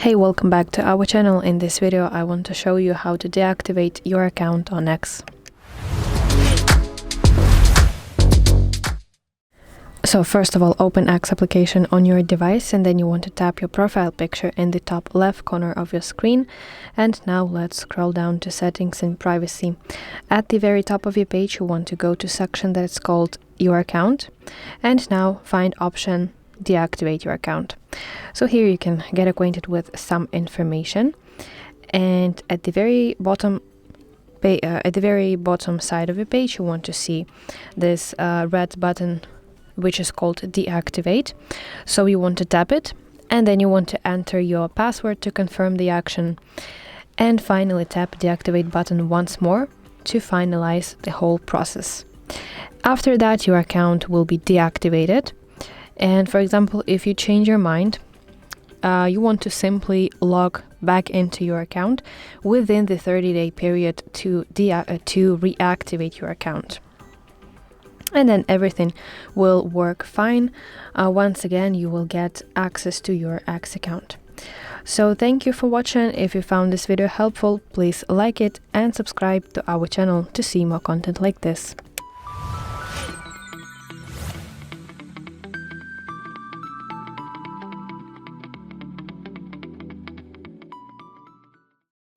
Hey, welcome back to our channel. In this video I want to show you how to deactivate your account on X. So first of all, open X application on your device, and then you want to tap your profile picture in the top left corner of your screen. And now let's scroll down to settings and privacy. At the very top of your page you want to go to section that's called your account, and now find option deactivate your account. So here you can get acquainted with some information, and at the very bottom side of your page you want to see this red button which is called deactivate. So you want to tap it, and then you want to enter your password to confirm the action, and finally tap deactivate button once more to finalize the whole process. After that your account will be deactivated. And for example, if you change your mind, you want to simply log back into your account within the 30-day period to reactivate your account. And then everything will work fine. Once again, you will get access to your X account. So thank you for watching. If you found this video helpful, please like it and subscribe to our channel to see more content like this.